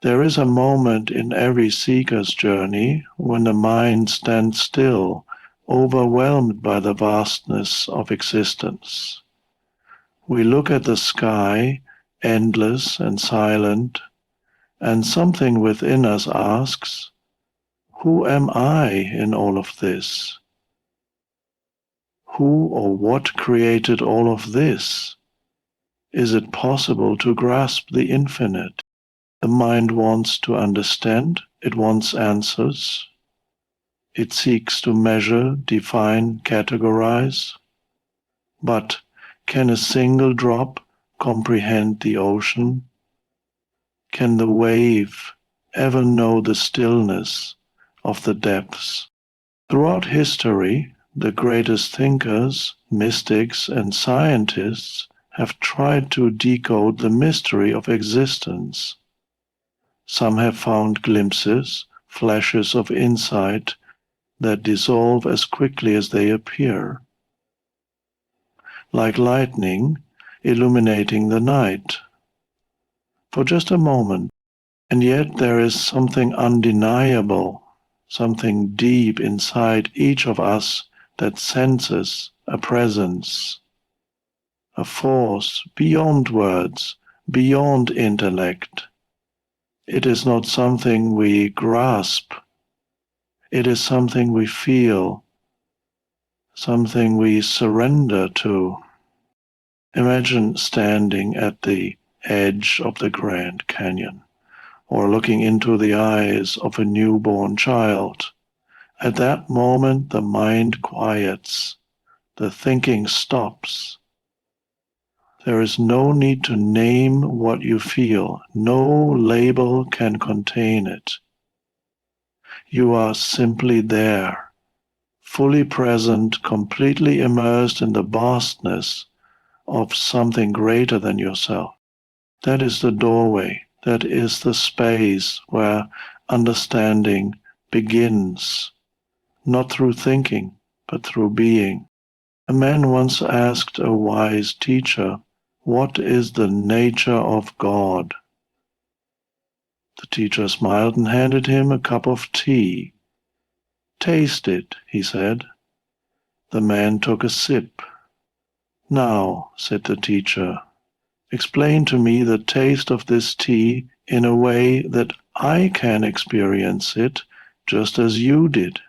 There is a moment in every seeker's journey when the mind stands still, overwhelmed by the vastness of existence. We look at the sky, endless and silent, and something within us asks, "Who am I in all of this? Who or what created all of this? Is it possible to grasp the infinite?" The mind wants to understand, it wants answers. It seeks to measure, define, categorize. But can a single drop comprehend the ocean? Can the wave ever know the stillness of the depths? Throughout history, the greatest thinkers, mystics, and scientists have tried to decode the mystery of existence. Some have found glimpses, flashes of insight that dissolve as quickly as they appear, like lightning illuminating the night for just a moment. And yet there is something undeniable, something deep inside each of us that senses a presence, a force beyond words, beyond intellect. It is not something we grasp. It is something we feel, something we surrender to. Imagine standing at the edge of the Grand Canyon, or looking into the eyes of a newborn child. At that moment, the mind quiets, the thinking stops. There is no need to name what you feel. No label can contain it. You are simply there, fully present, completely immersed in the vastness of something greater than yourself. That is the doorway. That is the space where understanding begins, not through thinking, but through being. A man once asked a wise teacher, "What is the nature of God?" The teacher smiled and handed him a cup of tea. "Taste it," he said. The man took a sip. "Now," said the teacher, "explain to me the taste of this tea in a way that I can experience it just as you did."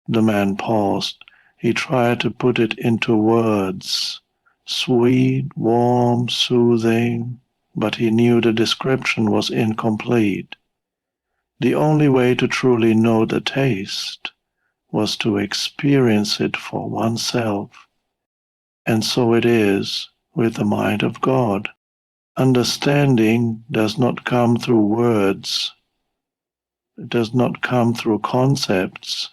The man paused. He tried to put it into words. Sweet, warm, soothing, but he knew the description was incomplete. The only way to truly know the taste was to experience it for oneself. And so it is with the mind of God. Understanding does not come through words. It does not come through concepts.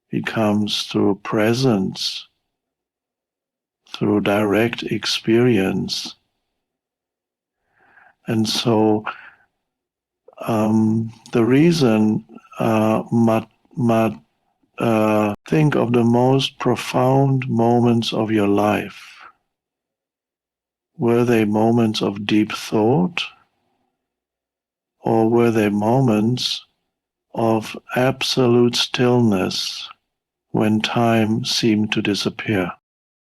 It comes through presence, through direct experience. And so the reason think of the most profound moments of your life. Were they moments of deep thought, or were they moments of absolute stillness when time seemed to disappear?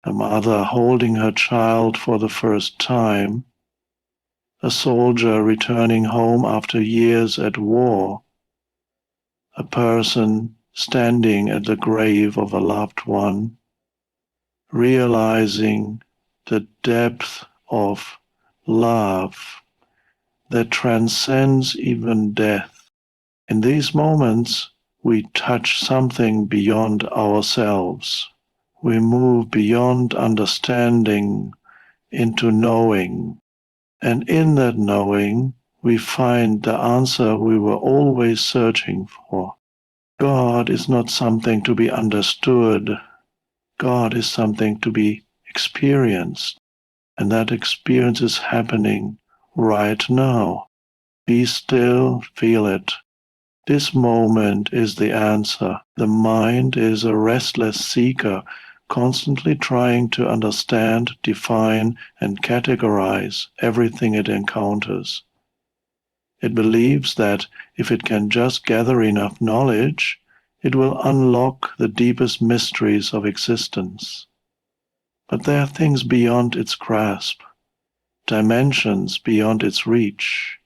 A mother holding her child for the first time, a soldier returning home after years at war, a person standing at the grave of a loved one, realizing the depth of love that transcends even death. In these moments, we touch something beyond ourselves. We move beyond understanding into knowing. And in that knowing, we find the answer we were always searching for. God is not something to be understood. God is something to be experienced. And that experience is happening right now. Be still, feel it. This moment is the answer. The mind is a restless seeker, constantly trying to understand, define, and categorize everything it encounters. It believes that if it can just gather enough knowledge, it will unlock the deepest mysteries of existence. But there are things beyond its grasp, dimensions beyond its reach.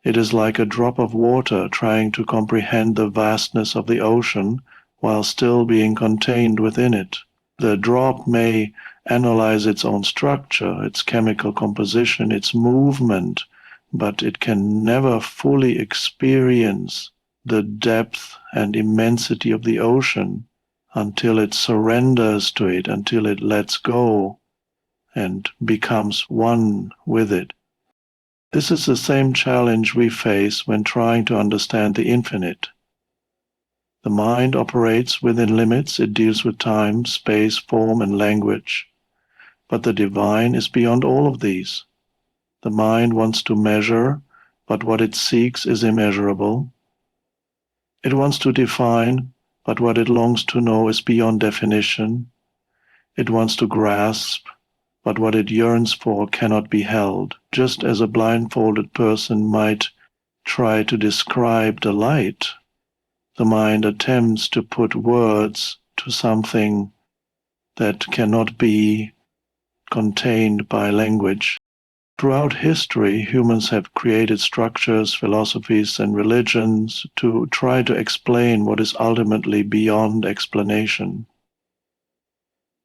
It is like a drop of water trying to comprehend the vastness of the ocean while still being contained within it. The drop may analyze its own structure, its chemical composition, its movement, but it can never fully experience the depth and immensity of the ocean until it surrenders to it, until it lets go and becomes one with it. This is the same challenge we face when trying to understand the infinite. The mind operates within limits. It deals with time, space, form, and language. But the divine is beyond all of these. The mind wants to measure, but what it seeks is immeasurable. It wants to define, but what it longs to know is beyond definition. It wants to grasp, but what it yearns for cannot be held. Just as a blindfolded person might try to describe the light, the mind attempts to put words to something that cannot be contained by language. Throughout history, humans have created structures, philosophies, and religions to try to explain what is ultimately beyond explanation.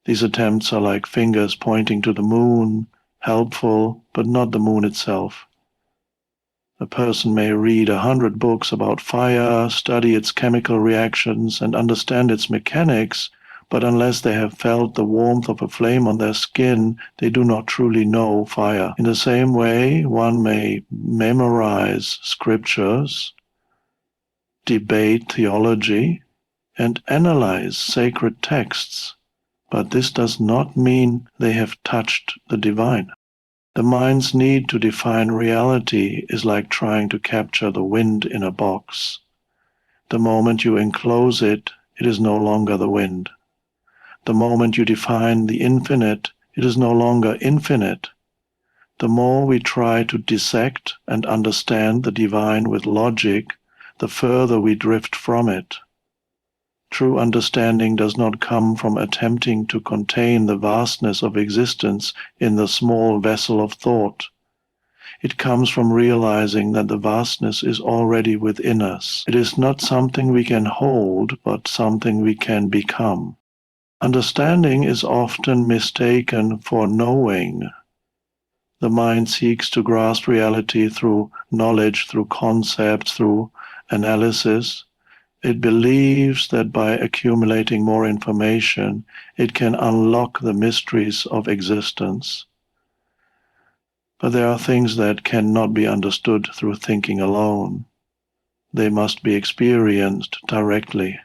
These attempts are like fingers pointing to the moon, helpful, but not the moon itself. A person may read 100 books about fire, study its chemical reactions, and understand its mechanics, but unless they have felt the warmth of a flame on their skin, they do not truly know fire. In the same way, one may memorize scriptures, debate theology, and analyze sacred texts, but this does not mean they have touched the divine. The mind's need to define reality is like trying to capture the wind in a box. The moment you enclose it, it is no longer the wind. The moment you define the infinite, it is no longer infinite. The more we try to dissect and understand the divine with logic, the further we drift from it. True understanding does not come from attempting to contain the vastness of existence in the small vessel of thought. It comes from realizing that the vastness is already within us. It is not something we can hold, but something we can become. Understanding is often mistaken for knowing. The mind seeks to grasp reality through knowledge, through concepts, through analysis. It believes that by accumulating more information, it can unlock the mysteries of existence. But there are things that cannot be understood through thinking alone. They must be experienced directly.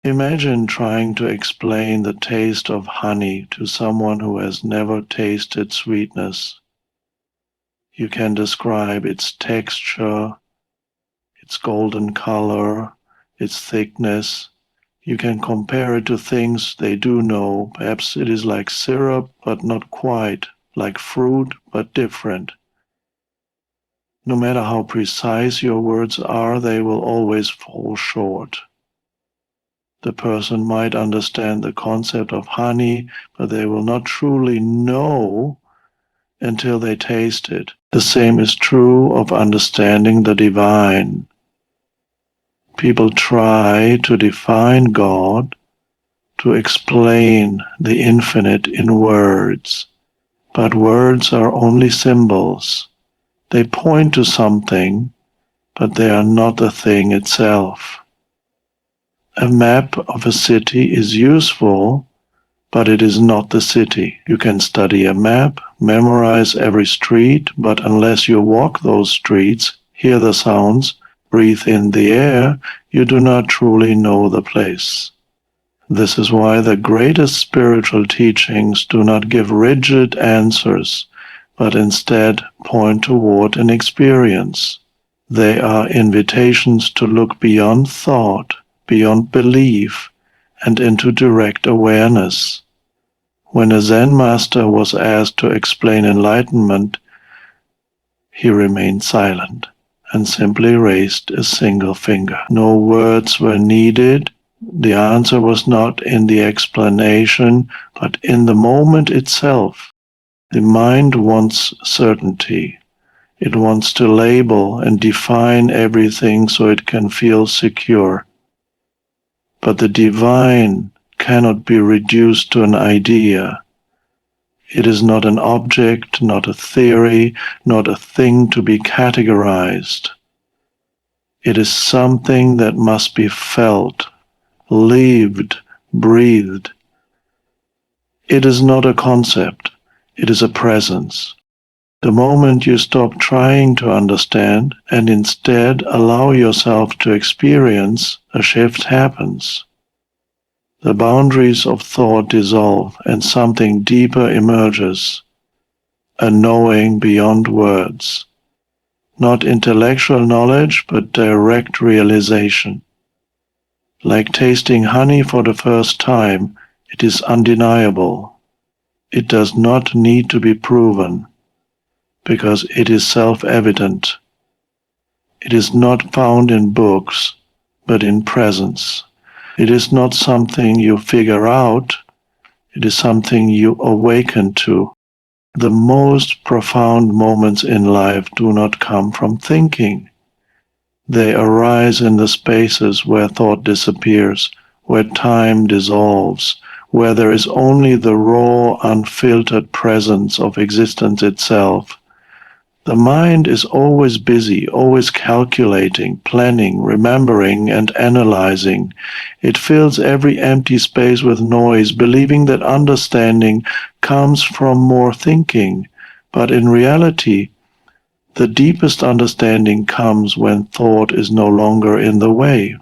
Imagine trying to explain the taste of honey to someone who has never tasted sweetness. You can describe its texture, its golden color, its thickness. You can compare it to things they do know. Perhaps it is like syrup, but not quite, like fruit, but different. No matter how precise your words are, they will always fall short. The person might understand the concept of honey, but they will not truly know until they taste it. The same is true of understanding the divine. People try to define God, to explain the infinite in words, but words are only symbols. They point to something, but they are not the thing itself. A map of a city is useful, but it is not the city. You can study a map, memorize every street, but unless you walk those streets, hear the sounds, breathe in the air, you do not truly know the place. This is why the greatest spiritual teachings do not give rigid answers, but instead point toward an experience. They are invitations to look beyond thought, beyond belief, and into direct awareness. When a Zen master was asked to explain enlightenment, he remained silent. and simply raised a single finger. No words were needed. The answer was not in the explanation, but in the moment itself. The mind wants certainty. It wants to label and define everything so it can feel secure. But the divine cannot be reduced to an idea. It is not an object, not a theory, not a thing to be categorized. It is something that must be felt, lived, breathed. It is not a concept, it is a presence. The moment you stop trying to understand and instead allow yourself to experience, a shift happens. The boundaries of thought dissolve and something deeper emerges, a knowing beyond words. Not intellectual knowledge, but direct realization. Like tasting honey for the first time, it is undeniable. It does not need to be proven, because it is self-evident. It is not found in books, but in presence. It is not something you figure out, it is something you awaken to. The most profound moments in life do not come from thinking. They arise in the spaces where thought disappears, where time dissolves, where there is only the raw, unfiltered presence of existence itself. The mind is always busy, always calculating, planning, remembering, and analyzing. It fills every empty space with noise, believing that understanding comes from more thinking. But in reality, the deepest understanding comes when thought is no longer in the way.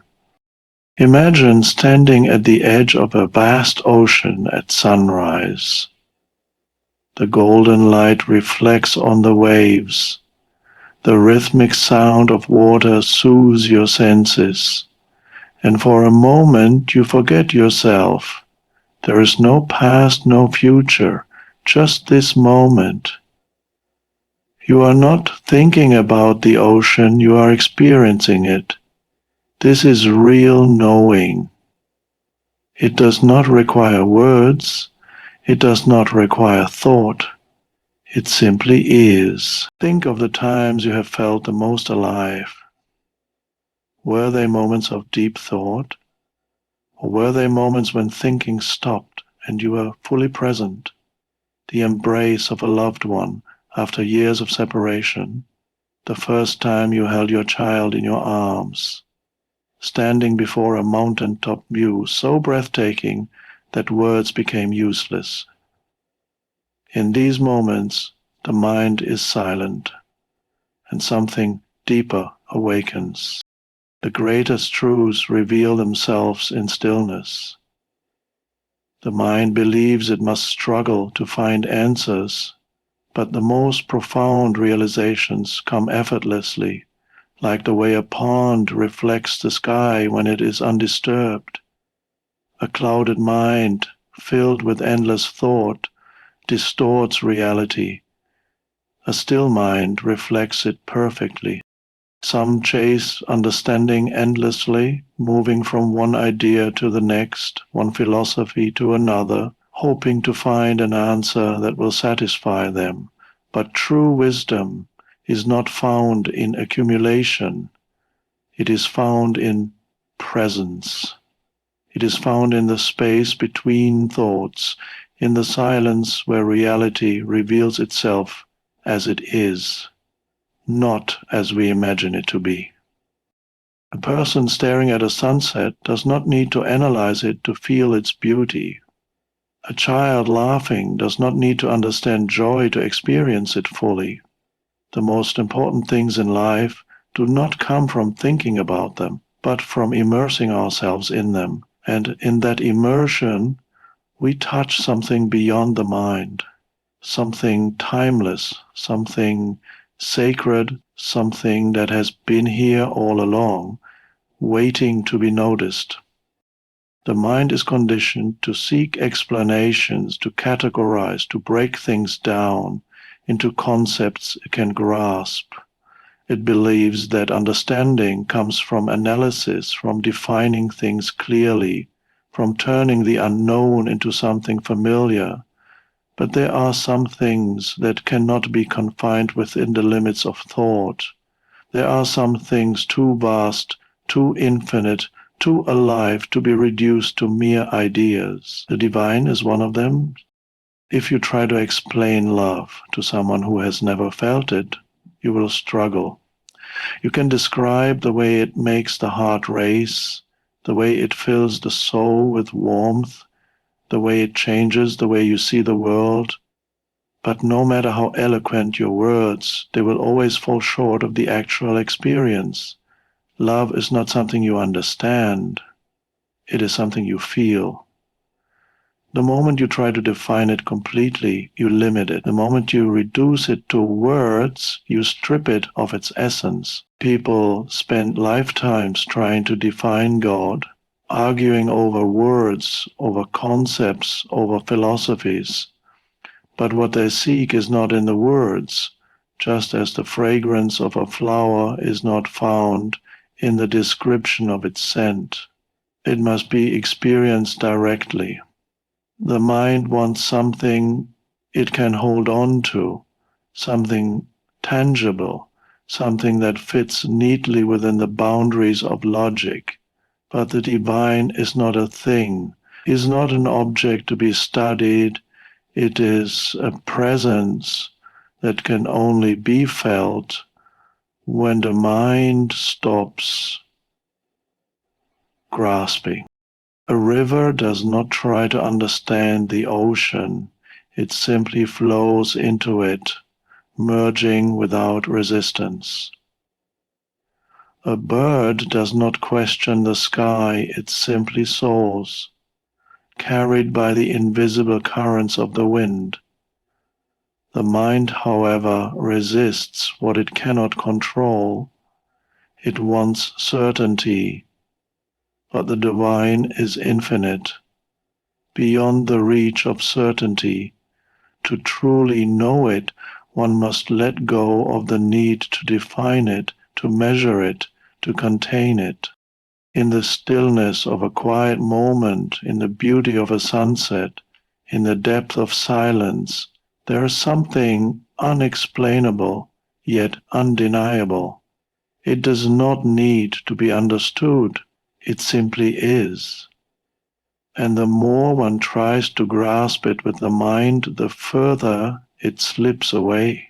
Imagine standing at the edge of a vast ocean at sunrise. The golden light reflects on the waves. The rhythmic sound of water soothes your senses, and for a moment you forget yourself. There is no past, no future, just this moment. You are not thinking about the ocean, you are experiencing it. This is real knowing. It does not require words, it does not require thought. It simply is. Think of the times you have felt the most alive. Were they moments of deep thought, or were they moments when thinking stopped and you were fully present? The embrace of a loved one after years of separation, the first time you held your child in your arms, standing before a mountaintop view so breathtaking that words became useless. In these moments, the mind is silent, and something deeper awakens. The greatest truths reveal themselves in stillness. The mind believes it must struggle to find answers, but the most profound realizations come effortlessly, like the way a pond reflects the sky when it is undisturbed. A clouded mind, filled with endless thought, distorts reality. A still mind reflects it perfectly. Some chase understanding endlessly, moving from one idea to the next, one philosophy to another, hoping to find an answer that will satisfy them. But true wisdom is not found in accumulation. It is found in presence. It is found in the space between thoughts, in the silence where reality reveals itself as it is, not as we imagine it to be. A person staring at a sunset does not need to analyze it to feel its beauty. A child laughing does not need to understand joy to experience it fully. The most important things in life do not come from thinking about them, but from immersing ourselves in them. And in that immersion, we touch something beyond the mind, something timeless, something sacred, something that has been here all along, waiting to be noticed. The mind is conditioned to seek explanations, to categorize, to break things down into concepts it can grasp. It believes that understanding comes from analysis, from defining things clearly, from turning the unknown into something familiar. But there are some things that cannot be confined within the limits of thought. There are some things too vast, too infinite, too alive to be reduced to mere ideas. The divine is one of them. If you try to explain love to someone who has never felt it, you will struggle. You can describe the way it makes the heart race, the way it fills the soul with warmth, the way it changes the way you see the world, but no matter how eloquent your words, they will always fall short of the actual experience. Love is not something you understand, it is something you feel. The moment you try to define it completely, you limit it. The moment you reduce it to words, you strip it of its essence. People spend lifetimes trying to define God, arguing over words, over concepts, over philosophies. But what they seek is not in the words, just as the fragrance of a flower is not found in the description of its scent. It must be experienced directly. The mind wants something it can hold on to, something tangible, something that fits neatly within the boundaries of logic. But the divine is not a thing, is not an object to be studied. It is a presence that can only be felt when the mind stops grasping. A river does not try to understand the ocean, it simply flows into it, merging without resistance. A bird does not question the sky, it simply soars, carried by the invisible currents of the wind. The mind, however, resists what it cannot control. It wants certainty, but the divine is infinite, beyond the reach of certainty. To truly know it, one must let go of the need to define it, to measure it, to contain it. In the stillness of a quiet moment, in the beauty of a sunset, in the depth of silence, there is something unexplainable, yet undeniable. It does not need to be understood, it simply is. And the more one tries to grasp it with the mind, the further it slips away.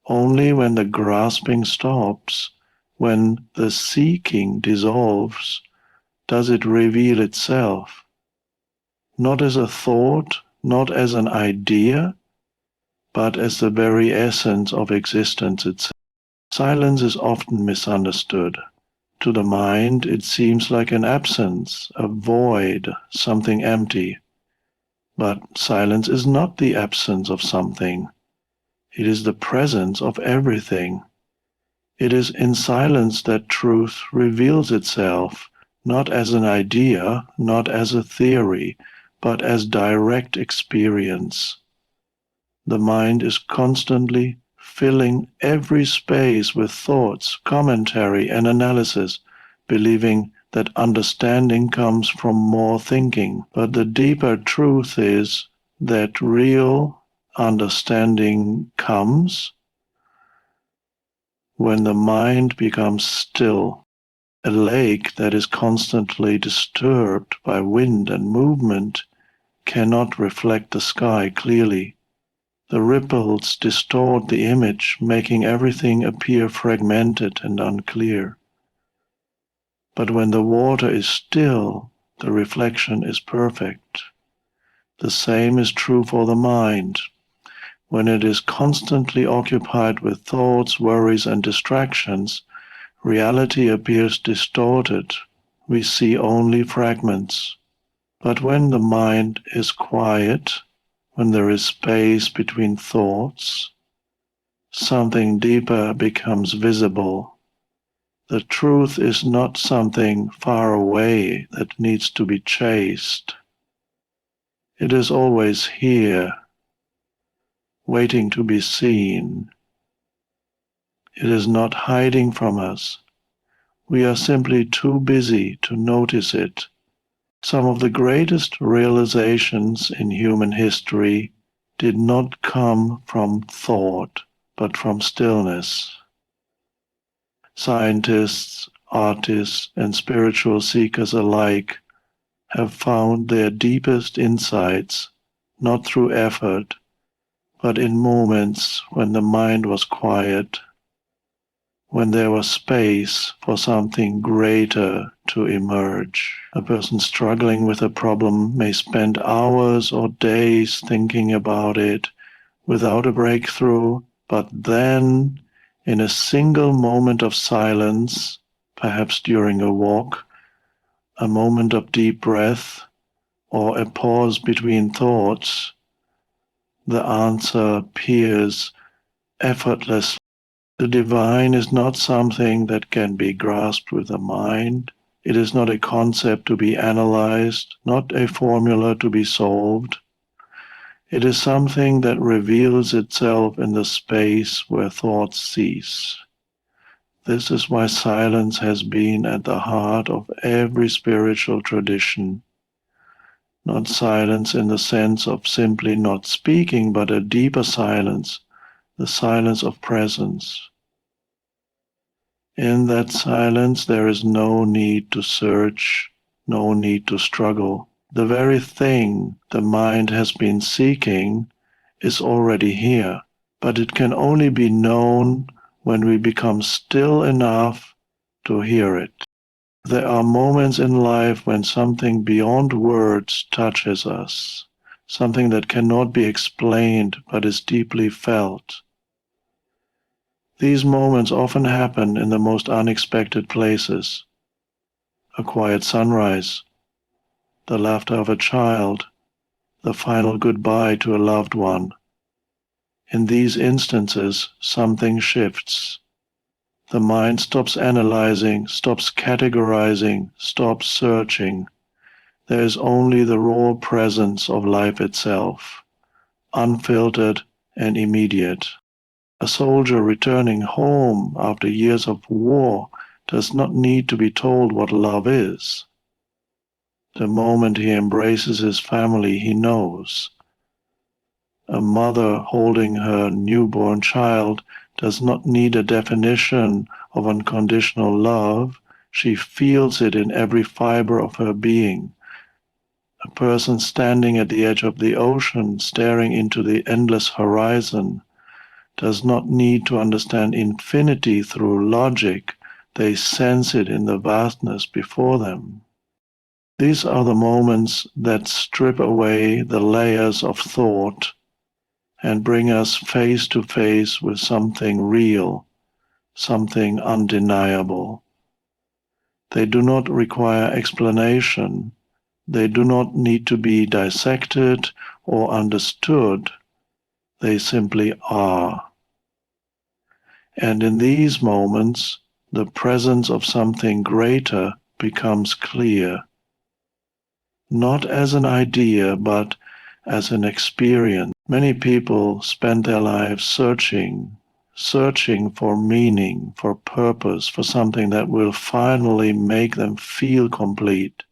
Only when the grasping stops, when the seeking dissolves, does it reveal itself, not as a thought, not as an idea, but as the very essence of existence itself. Silence is often misunderstood. To the mind, it seems like an absence, a void, something empty. But silence is not the absence of something. It is the presence of everything. It is in silence that truth reveals itself, not as an idea, not as a theory, but as direct experience. The mind is constantly filling every space with thoughts, commentary, and analysis, believing that understanding comes from more thinking. But the deeper truth is that real understanding comes when the mind becomes still. A lake that is constantly disturbed by wind and movement cannot reflect the sky clearly. The ripples distort the image, making everything appear fragmented and unclear. But when the water is still, the reflection is perfect. The same is true for the mind. When it is constantly occupied with thoughts, worries, and distractions, reality appears distorted. We see only fragments. But when the mind is quiet, when there is space between thoughts, something deeper becomes visible. The truth is not something far away that needs to be chased. It is always here, waiting to be seen. It is not hiding from us. We are simply too busy to notice it. Some of the greatest realizations in human history did not come from thought, but from stillness. Scientists, artists, and spiritual seekers alike have found their deepest insights not through effort, but in moments when the mind was quiet, when there was space for something greater to emerge. A person struggling with a problem may spend hours or days thinking about it without a breakthrough, but then, in a single moment of silence, perhaps during a walk, a moment of deep breath, or a pause between thoughts, the answer appears effortlessly. The divine is not something that can be grasped with the mind. It is not a concept to be analyzed, not a formula to be solved. It is something that reveals itself in the space where thoughts cease. This is why silence has been at the heart of every spiritual tradition. Not silence in the sense of simply not speaking, but a deeper silence, the silence of presence. In that silence, there is no need to search, no need to struggle. The very thing the mind has been seeking is already here, but it can only be known when we become still enough to hear it. There are moments in life when something beyond words touches us, something that cannot be explained but is deeply felt. These moments often happen in the most unexpected places. A quiet sunrise, the laughter of a child, the final goodbye to a loved one. In these instances, something shifts. The mind stops analyzing, stops categorizing, stops searching. There is only the raw presence of life itself, unfiltered and immediate. A soldier returning home after years of war does not need to be told what love is. The moment he embraces his family, he knows. A mother holding her newborn child does not need a definition of unconditional love. She feels it in every fiber of her being. A person standing at the edge of the ocean, staring into the endless horizon, does not need to understand infinity through logic. They sense it in the vastness before them. These are the moments that strip away the layers of thought and bring us face to face with something real, something undeniable. They do not require explanation. They do not need to be dissected or understood. They simply are. And in these moments, the presence of something greater becomes clear, not as an idea, but as an experience. Many people spend their lives searching for meaning, for purpose, for something that will finally make them feel complete.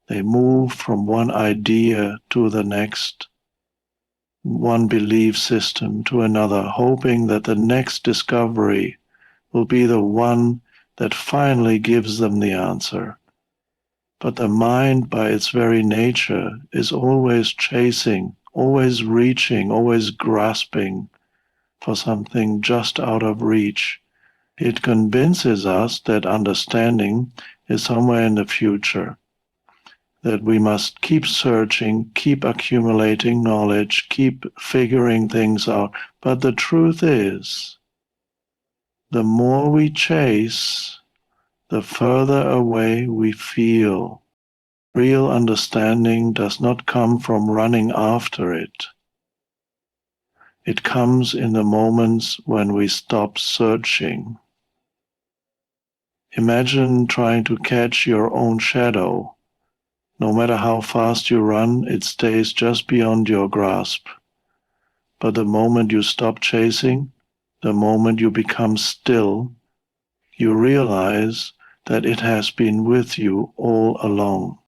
They move from one idea to the next, one belief system to another, hoping that the next discovery will be the one that finally gives them the answer. But the mind, by its very nature, is always chasing, always reaching, always grasping for something just out of reach. It convinces us that understanding is somewhere in the future, that we must keep searching, keep accumulating knowledge, keep figuring things out. But the truth is, the more we chase, the further away we feel. Real understanding does not come from running after it. It comes in the moments when we stop searching. Imagine trying to catch your own shadow. No matter how fast you run, it stays just beyond your grasp. But the moment you stop chasing, The moment you become still, you realize that it has been with you all along.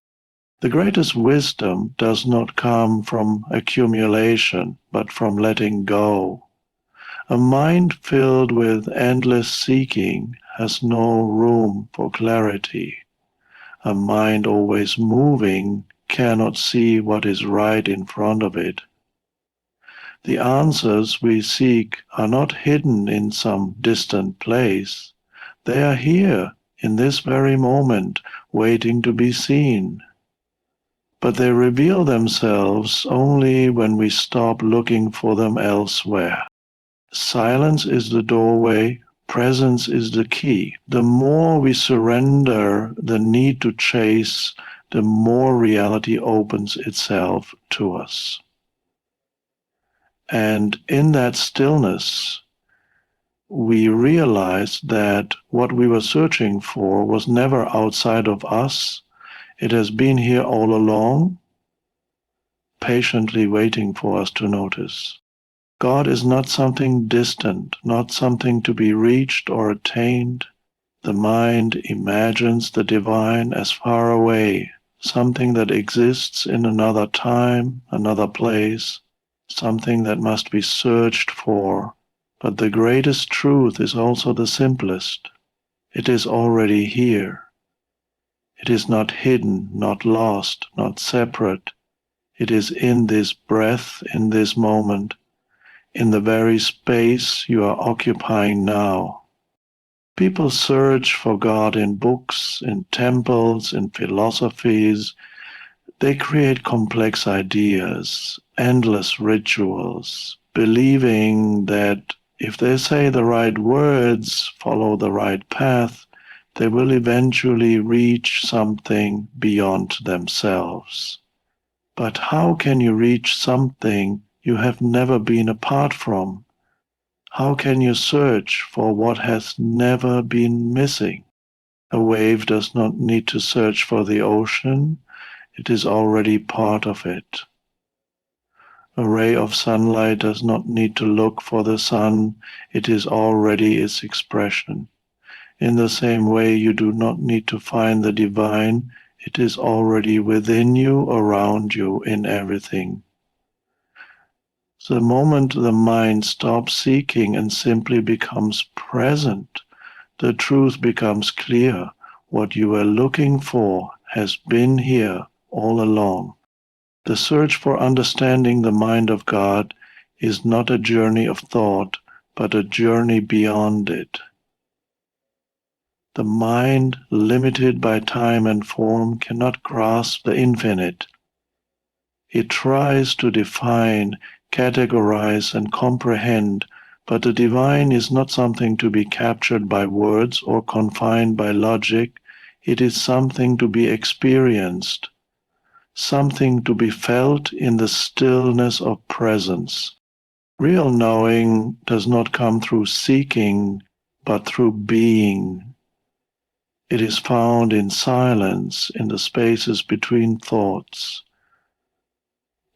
The greatest wisdom does not come from accumulation, but from letting go. A mind filled with endless seeking has no room for clarity. A mind always moving cannot see what is right in front of it. The answers we seek are not hidden in some distant place. They are here, in this very moment, waiting to be seen. But they reveal themselves only when we stop looking for them elsewhere. Silence is the doorway, presence is the key. The more we surrender the need to chase, the more reality opens itself to us. And in that stillness, we realize that what we were searching for was never outside of us. It has been here all along, patiently waiting for us to notice. God is not something distant, not something to be reached or attained. The mind imagines the divine as far away, something that exists in another time, another place, something that must be searched for. But the greatest truth is also the simplest. It is already here. It is not hidden, not lost, not separate. It is in this breath, in this moment, in the very space you are occupying now. People search for God in books, in temples, in philosophies. They create complex ideas, endless rituals, believing that if they say the right words, follow the right path, they will eventually reach something beyond themselves. But how can you reach something you have never been apart from? How can you search for what has never been missing? A wave does not need to search for the ocean, it is already part of it. A ray of sunlight does not need to look for the sun, it is already its expression. In the same way, you do not need to find the divine, it is already within you, around you, in everything. The moment the mind stops seeking and simply becomes present, the truth becomes clear. What you were looking for has been here all along. The search for understanding the mind of God is not a journey of thought, but a journey beyond it. The mind, limited by time and form, cannot grasp the infinite. It tries to define, categorize, and comprehend, but the divine is not something to be captured by words or confined by logic. It is something to be experienced, something to be felt in the stillness of presence. Real knowing does not come through seeking, but through being. It is found in silence, in the spaces between thoughts,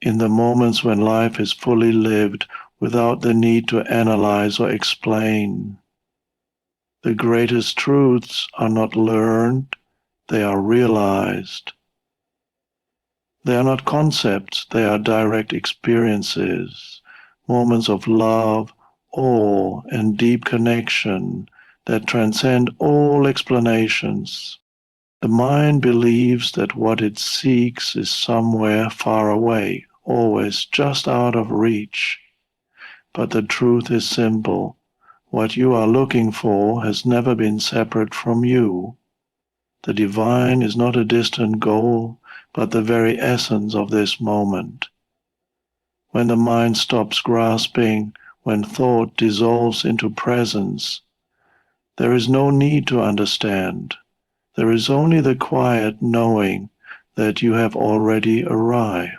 in the moments when life is fully lived without the need to analyze or explain. The greatest truths are not learned, they are realized. They are not concepts, they are direct experiences, moments of love, awe, and deep connection that transcend all explanations. The mind believes that what it seeks is somewhere far away, always just out of reach. But the truth is simple. What you are looking for has never been separate from you. The divine is not a distant goal, but the very essence of this moment. When the mind stops grasping, when thought dissolves into presence, there is no need to understand. There is only the quiet knowing that you have already arrived.